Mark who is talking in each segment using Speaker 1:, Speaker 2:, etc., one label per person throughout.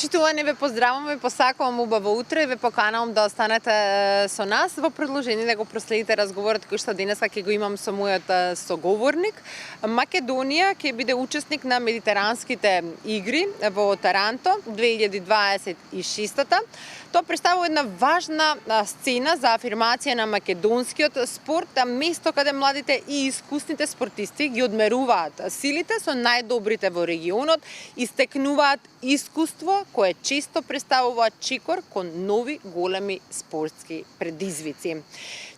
Speaker 1: Почитувани, ве поздравувам, ве посакувам убаво утро и ве поканувам да останете со нас во продолжение да го проследите разговорот кој што денеска ќе го имам со мојот соговорник. Македонија ќе биде учесник на Медитеранските игри во Таранто 2026-та. Тоа представува една важна сцена за афирмација на македонскиот спорт, место каде младите и искусните спортисти ги одмеруваат силите со најдобрите во регионот и стекнуваат искуство кое често представува чекор кон нови големи спортски предизвици.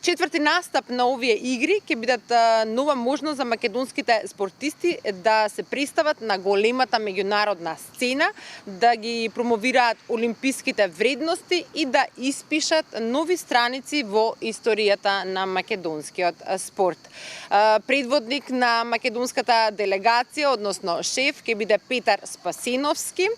Speaker 1: Четврти настап на овие игри ќе бидат нова можност за македонските спортисти да се представат на големата меѓународна сцена, да ги промовираат олимписките вредности и да испишат нови страници во историјата на македонскиот спорт. Предводник на македонската делегација, односно шеф, ќе биде Петар Спасеновски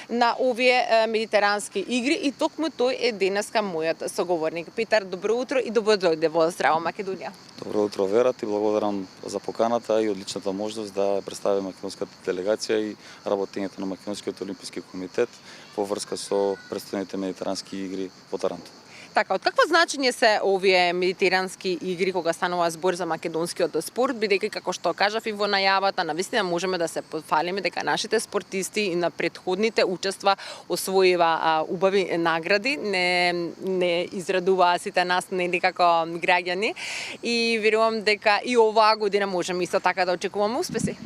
Speaker 1: на овие медитерански игри и токму тој е денеска мојот соговорник. Петар, добро утро и добро дојде во Здраво Македонија.
Speaker 2: Добро утро, Вера, ти благодарам за поканата и одличната можност да представим македонската делегација и работењето на Македонскиот олимписки комитет во врска со престојните медитерански игри во Таранто.
Speaker 1: Така, од какво значење се овие медитерански игри кога станува збор за македонскиот спорт, бидејќи како што кажав и во најавата, навистина можеме да се пофалиме дека нашите спортисти и на претходните учества освоива убави награди, не израдуваа сите нас нели како граѓани и верувам дека и оваа година можеме исто така да очекуваме успеси.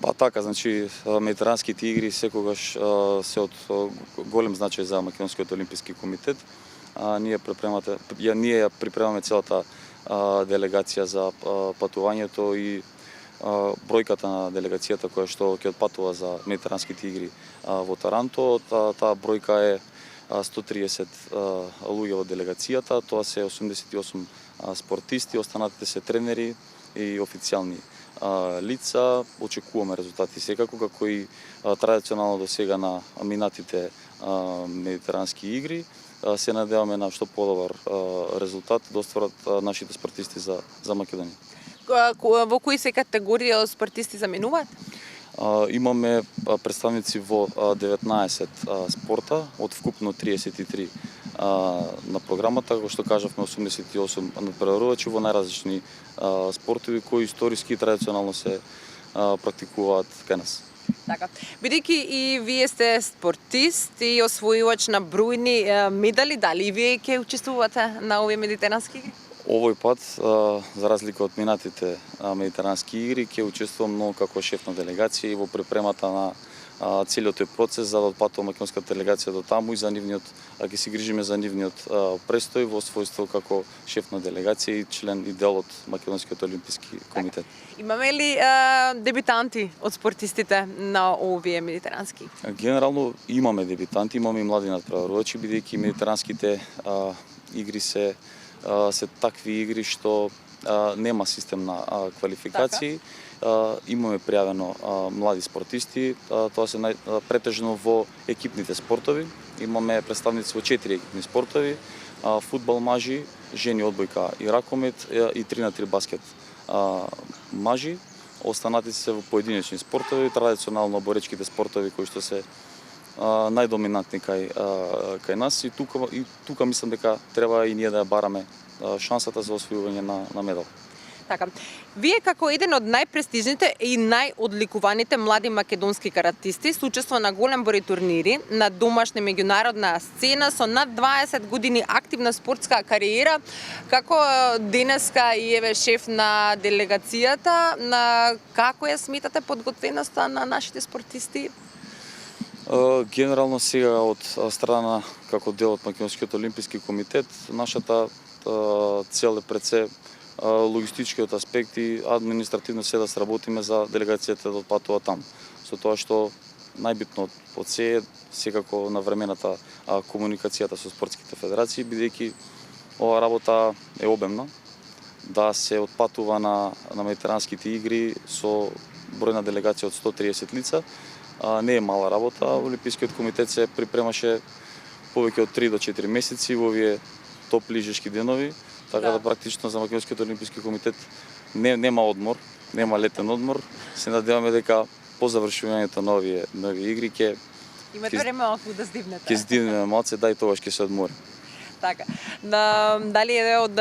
Speaker 2: Па така, значи медитеранските игри секогаш се од голем значај за Македонскиот олимписки комитет. Ние ја припремаме целата делегација за патувањето и бројката на делегацијата која што ќе отпатува за медитеранските игри во Таранто. Таа бројка е 130 луѓе во делегацијата, тоа се 88 спортисти, останатите се тренери и официјални лица. Очекуваме резултати секако, како и традиционално до сега на минатите медитерански игри. Се надеваме на што подобар резултат да остварат нашите спортисти за Македонија.
Speaker 1: Во кои се категории спортисти заминуваат?
Speaker 2: Имаме представници во 19 спорта, од вкупно 33 на програмата, како што кажавме 88 надпреварувачи во најразлични спортови кои историски и традиционално се практикуваат кај нас.
Speaker 1: Така. Бидејќи и вие сте спортист и освојувач на бројни медали, дали и вие ќе учествувате на овие медитерански игри?
Speaker 2: Овој пат, за разлика од минатите медитерански игри, ќе учествувам многу како шеф на делегација и во припремата на целиот тој процес за да отпатува македонската делегација до таму и за нивниот, ќе се грижиме за нивниот престој во својство како шеф на делегација и член и дел од Македонскиот олимписки комитет.
Speaker 1: Имаме ли дебитанти од спортистите на овие медитерански?
Speaker 2: Генерално имаме дебитанти, имаме и млади надпреварувачи, бидејќи медитеранските игри се такви игри што нема систем на квалификации. Имаме пријавено млади спортисти, тоа се претежно во екипните спортови. Имаме представници во 4 екипни спортови: фудбал мажи, жени одбојка и ракомет и 3x3 баскет мажи. Останатите се во поединечни спортови, традиционално боречките спортови кои што се најдоминантни кај нас и тука мислам дека треба и ние да ја бараме шансата за освојување на медал.
Speaker 1: Така. Вие како еден од најпрестижните и најодликуваните млади македонски каратисти со учество на голем број турнири на домашна меѓународна сцена со над 20 години активна спортска кариера, како денеска и еве шеф на делегацијата, како ја сметате подготвеноста на нашите спортисти?
Speaker 2: Генерално сега од страна како дел од Македонскиот олимписки комитет, нашата цел е пред се логистичкиот аспект и административно се да сработиме за делегацијата да отпатува таму. Со тоа што најбитно од се е секако навремената комуникацијата со спортските федерации, бидејќи оваа работа е обемна, да се отпатува на медитеранските игри со бројна делегација од 130 лица. Не е мала работа. Олимпискиот комитет се припремаше повеќе од 3 до 4 месеци во овие топли жешки денови, така да практично за Македонскиот олимписки комитет нема одмор, нема летен одмор. Се надеваме дека по завршувањето на овие игри ќе
Speaker 1: Имате време малку да здивнете.
Speaker 2: Ќе здивнеме малце, да и тогаш ќе се одмори.
Speaker 1: Така. Дали е од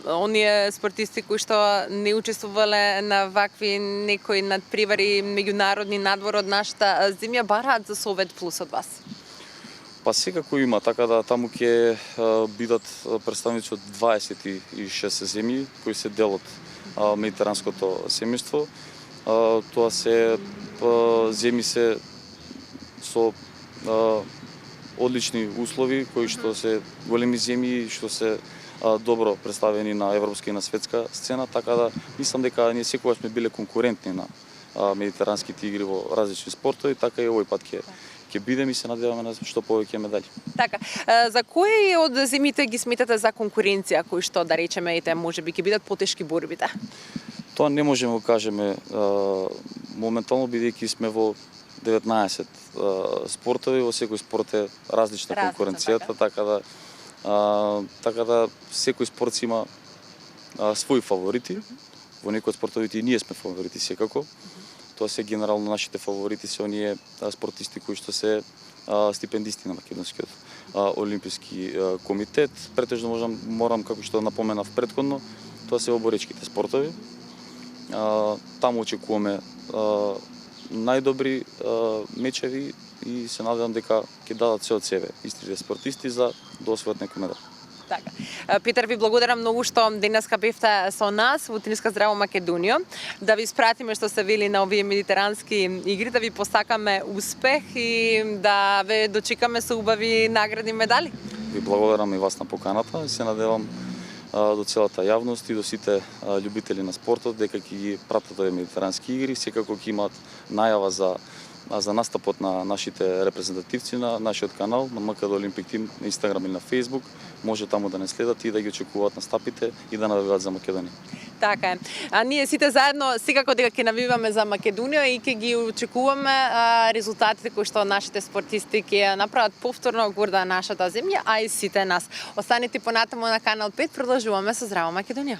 Speaker 1: оние спортисти кои што не учествувале на вакви некои надпревари меѓународни надвор од нашата земја бараат за Совет Плюс од вас?
Speaker 2: Па секако има, така да таму ќе бидат представници од 26 земји кои се дел од медитеранското семејство. Тоа се земји се со одлични услови, кои што се големи земји, што се добро представени на европска и на светска сцена, така да мислам дека ние секогаш сме биле конкурентни на медитеранските игри во различни спортови, така и овој пат ќе бидеме и се надеваме на што повеќе медали.
Speaker 1: Така, за кои од земјите ги сметате за конкуренција, кои што да речеме ете можеби ќе бидат потешки борбите?
Speaker 2: Тоа не можеме да кажеме моментално, бидејќи сме во 19 спортови, во секој спорт е различна конкуренцијата, така да секој спорт си има своји фаворити. Во некои од спортовите и ние сме фаворити секако. Тоа се генерално нашите фаворити се оние спортисти кои што се стипендисти на Македонскиот олимписки комитет. Претежно морам како што напоменав претходно, тоа се оборечките спортови. Таму очекуваме најдобри мечеви и се надевам дека ќе дадат се од себе истите спортисти за да освојат некој медал.
Speaker 1: Така. Петар, ви благодарам многу што денеска бевте со нас во Тениска здраво Македонија. Да ви спратиме што се вели на овие медитерански игри, да ви посакаме успех и да ве дочекаме со убави награди и медали.
Speaker 2: Ви благодарам и вас на поканата и се надевам до целата јавност и до сите љубители на спортот дека ќе ги пратат овие медитерански игри, секако ќе имаат најава за настапот на нашите репрезентативци на нашиот канал на МКД Олимпик Тим на Инстаграм или на Фејсбук. Може таму да не следат и да ги очекуваат настапите и да навиваат за Македонија.
Speaker 1: Така е. А ние сите заедно секако дека ќе навиваме за Македонија и ќе ги очекуваме резултатите кои што нашите спортисти ќе направат повторно горда нашата земја, а и сите нас. Останете понатаму на канал 5, продолжуваме со Здраво Македонија.